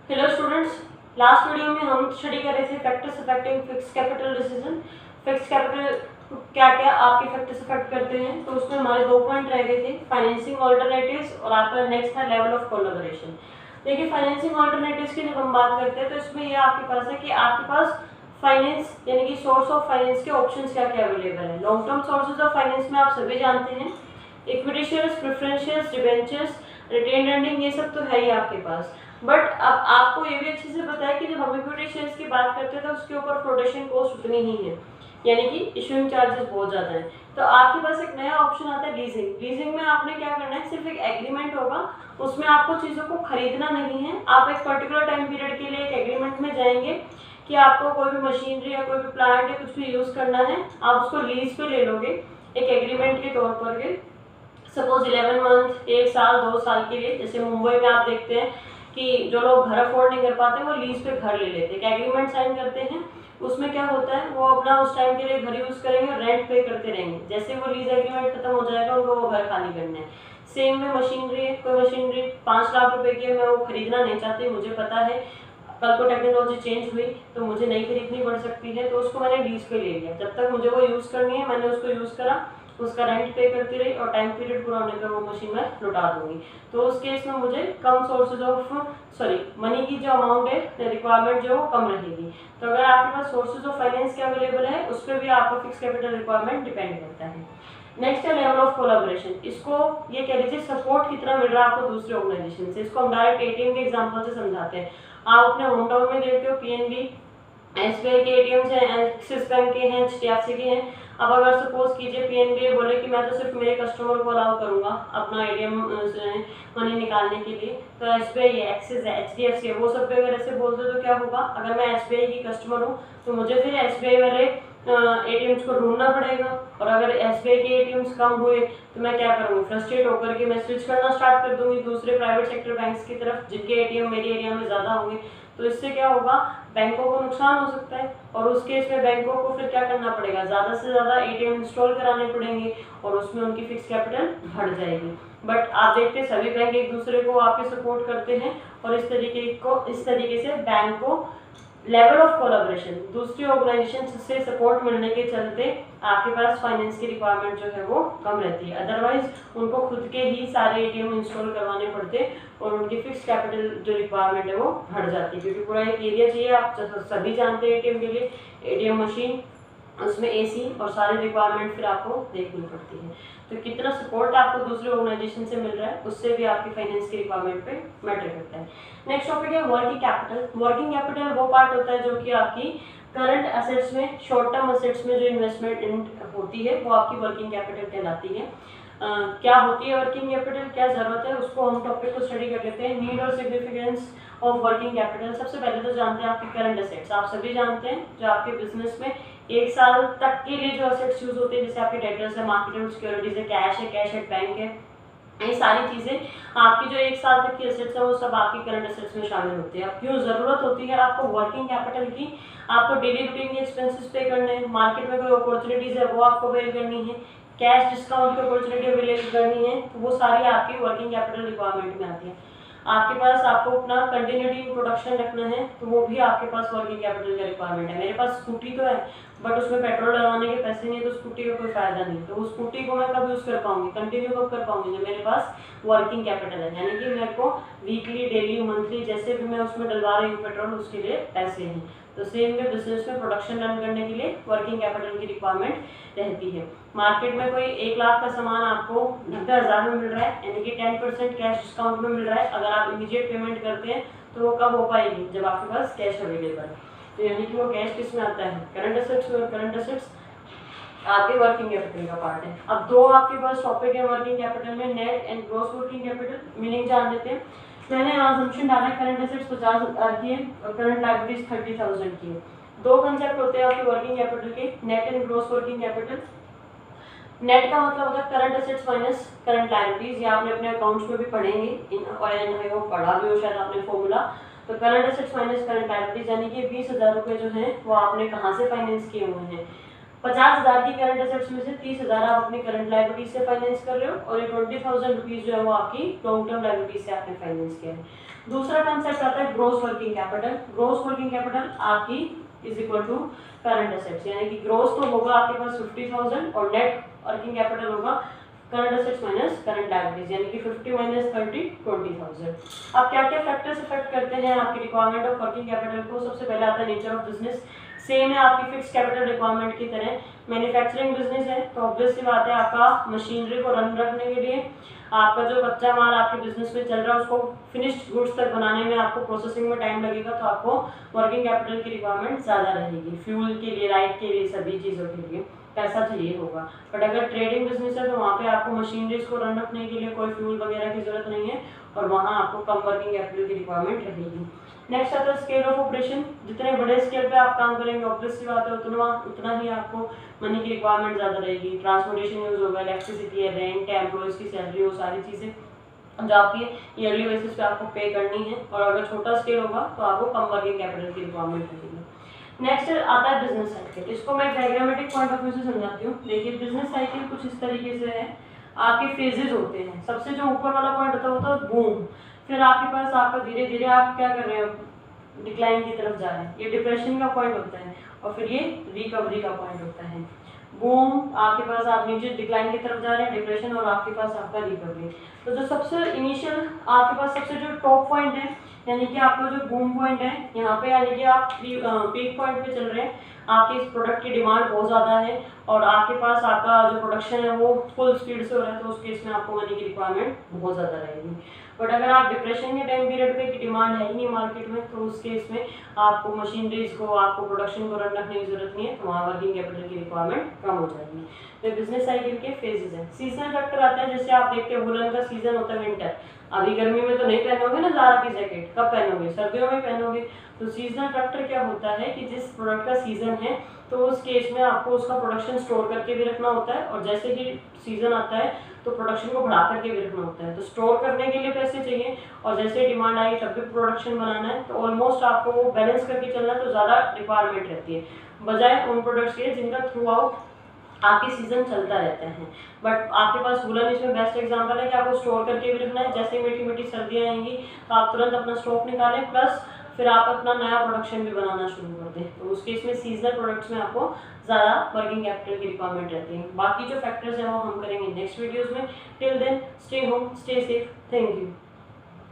Hello students, last video में हम study कर रहे थे factors affecting fix capital decision. Fix capital क्या क्या आपके फैक्टर्स अफेक्ट करते हैं, तो उसमें हमारे 2 पॉइंट रह गए थे, फाइनेंसिंग ऑल्टरनेटिव्स और आपका नेक्स्ट था लेवल ऑफ कोलैबोरेशन। देखिए, फाइनेंसिंग ऑल्टरनेटिव्स की जब हम बात करते हैं तो इसमें ये आपके पास है कि आपके पास फाइनेंस यानी कि सोर्स ऑफ फाइनेंस के ऑप्शंस क्या क्या अवेलेबल है। Long term sources of finance में आप सभी जानते हैं, equity shares, preference shares, debentures, retain earning, ये सब तो है ही आपके पास। बट अब आपको ये भी अच्छे से पता है कि जब हम इक्विटी शेयर्स की बात करते हैं तो उसके ऊपर फ्लोटेशन कॉस्ट उतनी ही है, यानी कि इशूइंग चार्जेस बहुत ज़्यादा हैं। तो आपके पास एक नया ऑप्शन आता है लीजिंग। लीजिंग में आपने क्या करना है, सिर्फ एक एग्रीमेंट होगा, उसमें आपको चीज़ों को खरीदना नहीं है। आप एक पर्टिकुलर टाइम पीरियड के लिए एक एग्रीमेंट में जाएंगे कि आपको कोई भी मशीनरी या कोई भी प्लांट या कुछ भी यूज़ करना है, आप उसको लीज पे ले लोगे एक एग्रीमेंट के तौर पर के। सपोज 11 मंथ, 1 साल, 2 साल के लिए। जैसे मुंबई में आप देखते हैं कि जो लोग घर अफोर्ड नहीं कर पाते वो लीज पे घर ले लेते हैं, एग्रीमेंट साइन करते हैं। उसमें क्या होता है, वो अपना उस टाइम के लिए घर यूज करेंगे और रेंट पे करते रहेंगे। जैसे वो लीज एग्रीमेंट खत्म हो जाएगा उनको वो घर खाली करना है। सेम में मशीनरी, कोई मशीनरी 5 लाख रुपए की है, मैं वो खरीदना नहीं चाहती, मुझे पता है कल को टेक्नोलॉजी चेंज हुई तो मुझे नई खरीदनी पड़ सकती है, तो उसको मैंने लीज पे ले लिया। जब तक मुझे वो यूज़ करनी है मैंने उसको यूज़ करा, उसका रेंट पे करती रही और टाइम पीरियड पूरा होने पर वो मशीन में लौटा दूंगी। तो उस केस में मुझे कम सोर्सेज ऑफ मनी की जो अमाउंट है रिक्वायरमेंट जो कम रहेगी। तो अगर आपके पास सोर्सेज ऑफ फाइनेंस के अवेलेबल है उस पर भी आपका फिक्स कैपिटल रिक्वायरमेंट डिपेंड करता है। नेक्स्ट है लेवल ऑफ कोलैबोरेशन। इसको ये कह लीजिए सपोर्ट कितना मिल रहा है आपको दूसरे ऑर्गेनाइजेशन से। इसको हम डायरेक्ट एटीएम के एग्जांपल से समझाते हैं। आप अपने होम टाउन में देखते हो पीएनबी, एसबीआई के एटीएम हैं, एक्सिस बैंक के हैं, एचडीएफसी के हैं। अब अगर सपोज कीजिए पीएनबी बोले कि मैं तो सिर्फ मेरे कस्टमर को अलाउ करूंगा अपना एटीएम मनी निकालने के लिए, तो एसबीआई है, एक्सिस है, एचडीएफसी है, वो सब पे अगर ऐसे बोलते तो क्या होगा, अगर मैं एसबीआई की कस्टमर हूँ तो मुझे फिर एसबीआई वाले एटीएम्स को ढूंढना पड़ेगा। और अगर एसबीआई के एटीएम्स कम हुए तो मैं क्या करूँगी, फ्रस्ट्रेट होकर के मैं स्विच करना स्टार्ट कर दूंगी दूसरे प्राइवेट सेक्टर बैंक्स की तरफ जिनके एटीएम मेरे एरिया में ज़्यादा होंगे। तो इससे क्या होगा, बैंकों को नुकसान हो सकता है और उस केस में बैंकों को फिर क्या करना पड़ेगा, ज़्यादा से ज़्यादा एटीएम इंस्टॉल कराने पड़ेंगे और उसमें उनकी फिक्स कैपिटल बढ़ जाएगी। बट आप देखते हैं सभी बैंक एक दूसरे को आपके सपोर्ट करते हैं और इस तरीके से बैंक को लेवल ऑफ कोलैबोरेशन दूसरी ऑर्गेनाइजेशन से सपोर्ट मिलने के चलते आपके पास फाइनेंस की रिक्वायरमेंट जो है वो कम रहती है। अदरवाइज उनको खुद के ही सारे एटीएम इंस्टॉल करवाने पड़ते और उनकी फिक्स कैपिटल जो रिक्वायरमेंट है वो बढ़ जाती है, क्योंकि पूरा एक एरिया चाहिए। आप सभी जानते हैं एटीएम के लिए एटीएम मशीन, उसमें एसी और सारी रिक्वायरमेंट फिर आपको देखनी पड़ती है। तो कितना सपोर्ट आपको दूसरे ऑर्गेनाइजेशन से मिल रहा है उससे भी आपकी फाइनेंस की रिक्वायरमेंट पे मैटर करता है। नेक्स्ट टॉपिक है वर्किंग कैपिटल। वर्किंग कैपिटल वो पार्ट होता है जो कि आपकी करंट असेट्स में, शॉर्ट टर्म असेट्स में जो इन्वेस्टमेंट होती है वो आपकी वर्किंग कैपिटल कहलाती है। क्या होती है वर्किंग कैपिटल, क्या जरूरत है, उसको हम टॉपिक को स्टडी कर लेते हैं। नीड और सिग्निफिकेंस ऑफ वर्किंग कैपिटल। सबसे पहले तो जानते हैं आपके करंट असेट्स। आप सभी जानते हैं जो आपके बिजनेस में 1 साल तक के लिए जो असेट्स यूज होते हैं, जैसे आपके डेटर्स है, मार्केटेबल सिक्योरिटीज है, कैश एट बैंक है, ये सारी चीज़ें आपकी जो 1 साल तक की असेट्स है वो सब आपकी करंट असेट्स में शामिल होती है। अब क्यों ज़रूरत होती है आपको वर्किंग कैपिटल की, आपको डेली रूटीन के एक्सपेंसेस पे करने हैं, मार्केट में कोई अपॉर्चुनिटीज़ है वो आपको अवेल करनी है, कैश डिस्काउंट की अपॉर्चुनिटी अवेल करनी है, तो वो सारी आपकी वर्किंग कैपिटल रिक्वायरमेंट में आती है। आपके पास आपको अपना कंटिन्यूटी इन प्रोडक्शन रखना है तो वो भी आपके पास वर्किंग कैपिटल का रिक्वायरमेंट है। मेरे पास स्कूटी तो है बट उसमें पेट्रोल डलवाने के पैसे नहीं है, तो स्कूटी का कोई फायदा नहीं। तो उस स्कूटी को मैं कब यूज़ कर पाऊंगी, कंटिन्यू कब कर पाऊंगी, जब मेरे पास वर्किंग कैपिटल है, यानी कि मेरे को वीकली, डेली, मंथली जैसे भी मैं उसमें डलवा रही हूँ पेट्रोल उसके लिए पैसे हैं। तो सेम में बिजनेस में प्रोडक्शन रन करने के लिए वर्किंग कैपिटल की रिक्वायरमेंट रहती है। मार्केट में कोई 1 लाख का सामान आपको 90,000 में मिल रहा है, यानी कि 10% कैश डिस्काउंट में मिल रहा है। अगर आप इमीडिएट पेमेंट करते हैं तो वो कब हो पाएगी, जब आपके पास कैश अवेलेबल है। तो यानी कि वो कैश किस में आता है, करंट असेट्स में, और करंट असेट्स आपके वर्किंग कैपिटल का पार्ट है। अब 2 आपके पास टॉपिक है वर्किंग कैपिटल में, net and gross working capital. Meaning जान लेते हैं। मैंने असम्पशन डाला है करंट असेट्स 50,000 की है और करंट लायबिलिटीज 30,000 की है। 2 कंसेप्ट होते हैं आपके वर्किंग कैपिटल के, net and gross working capital. Net का मतलब होता है current assets minus current liabilities. ये आपने अपने अकाउंट्स में भी पढ़ेंगे, वो पढ़ा भी हो शायद आपने फॉर्मूला। तो current assets minus current liabilities, यानी कि 20,000 रुपये जो हैं वो आपने कहाँ से फाइनेंस किए हुए हैं। 50,000 की करंट असेट्स में से 30,000 आप अपनी करंट लायबिलिटीज से फाइनेंस कर रहे हो और ये 20,000 रुपीज़ जो है वो आपकी लॉन्ग टर्म लायबिलिटीज से आपने फाइनेंस किया है। दूसरा कंसेप्ट आता है gross working capital. Gross working capital आपकी is equal to current assets, यानी कि ग्रॉस तो होगा आपके पास 50,000 और नेट वर्किंग कैपिटल होगा current assets minus current liabilities, यानी कि 50 माइनस 30 20,000। अब क्या क्या फैक्टर्स अफेक्ट करते हैं आपकी रिक्वायरमेंट ऑफ वर्किंग कैपिटल को? सबसे पहले आता है नेचर ऑफ बिजनेस। सेम है आपकी फिक्स कैपिटल रिक्वायरमेंट की तरह। मैन्युफैक्चरिंग बिजनेस है तो ऑब्वियसली बात है आपका मशीनरी को रन रखने के लिए आपका जो कच्चा माल आपके बिजनेस में चल रहा है उसको फिनिश्ड गुड्स तक बनाने में आपको प्रोसेसिंग में टाइम लगेगा, तो आपको वर्किंग कैपिटल की रिक्वायरमेंट ज़्यादा रहेगी। फ्यूल के लिए, लाइट के लिए, सभी चीज़ों के लिए पैसा चाहिए होगा। बट अगर ट्रेडिंग बिजनेस है तो वहाँ पे आपको मशीनरीज को रन रखने के लिए कोई फ्यूल वगैरह की जरूरत नहीं है और वहाँ आपको कम वर्किंग कैपिटल की रिक्वायरमेंट रहेगी। नेक्स्ट आता है स्केल ऑफ ऑपरेशन। जितने बड़े स्केल पे आप काम करेंगे ऑब्वियसली बात है उतना ही आपको मनी की रिक्वायरमेंट ज़्यादा रहेगी। ट्रांसपोर्टेशन यूज होगा, इलेक्ट्रिसिटी है, रेंट है, एम्प्लॉयज़ की सैलरी हो, सारी चीज़ें जो आपकी ईयरली बेसिस पे आपको पे करनी है। और अगर छोटा स्केल होगा तो आपको कम वर्किंग कैपिटल की रिक्वायरमेंट रहेगी। नेक्स्ट आता है बिजनेस साइकिल। इसको मैं डायग्रामेटिक पॉइंट ऑफ व्यू से समझाती हूँ। देखिए बिजनेस साइकिल कुछ इस तरीके से है, आपके फेजेस होते हैं। सबसे जो ऊपर वाला पॉइंट होता है बूम, फिर आपके पास आपका धीरे धीरे आप क्या कर रहे हो, डिक्लाइन की तरफ जा रहे हैं, ये डिप्रेशन का पॉइंट होता है। और फिर ये रिकवरी का पॉइंट होता है। बूम आपके पास आप नीचे डिक्लाइन की तरफ जा रहे हैं, डिप्रेशन, और आपके पास आपका रिकवरी। तो जो सबसे इनिशियल आपके पास सबसे जो टॉप पॉइंट है यानी कि आपका जो बूम पॉइंट है यहाँ पे, यानी कि आप पीक पॉइंट पे चल रहे हैं, आपके इस प्रोडक्ट की डिमांड बहुत ज़्यादा है और आपके पास आपका जो प्रोडक्शन है वो फुल स्पीड से हो रहा है, तो उस केस में आपको मनी की रिक्वायरमेंट बहुत ज़्यादा रहेगी। बट अगर आप डिप्रेशन के टाइम पीरियड पे की डिमांड है ही नहीं मार्केट में, तो उस केस में आपको मशीनरीज को, आपको प्रोडक्शन को रन रखने की जरूरत नहीं है, तो वहाँ वर्किंग कैपिटल की रिक्वायरमेंट कम हो जाएगी। तो बिजनेस साइकिल के फेजेस हैं। सीजनल फैक्टर आता है, जैसे आप देखते हैं वुलन का सीजन होता है विंटर, अभी गर्मी में तो नहीं पहनोगे ना ज़ारा की जैकेट, कब पहनोगे, सर्दियों में पहनोगे। तो सीजनल फैक्टर क्या होता है कि जिस प्रोडक्ट का सीजन है तो उस केस में आपको उसका प्रोडक्शन स्टोर करके भी रखना होता है, और जैसे ही सीजन आता है तो प्रोडक्शन को बढ़ा करके भी रखना होता है। तो स्टोर करने के लिए पैसे चाहिए और जैसे डिमांड आई तब भी प्रोडक्शन बनाना है, तो ऑलमोस्ट आपको वो बैलेंस करके चलना, तो ज़्यादा रिक्वायरमेंट रहती है बजाय उन प्रोडक्ट्स के जिनका थ्रू आउट आपके सीजन चलता रहता है। बट आपके पास वुलन इसमें बेस्ट एग्जांपल है कि आपको स्टोर करके भी रखना है, जैसे ही मीठी मीठी सर्दियाँ आएंगी तो आप तुरंत अपना स्टॉक निकालें, प्लस फिर आप अपना नया प्रोडक्शन भी बनाना शुरू कर दें। तो उस केस में सीजनल प्रोडक्ट्स में आपको ज़्यादा वर्किंग कैपिटल की रिक्वायरमेंट रहती है। बाकी जो फैक्टर्स हैं वो हम करेंगे नेक्स्ट वीडियोज़ में। Till then stay home, stay safe, thank you.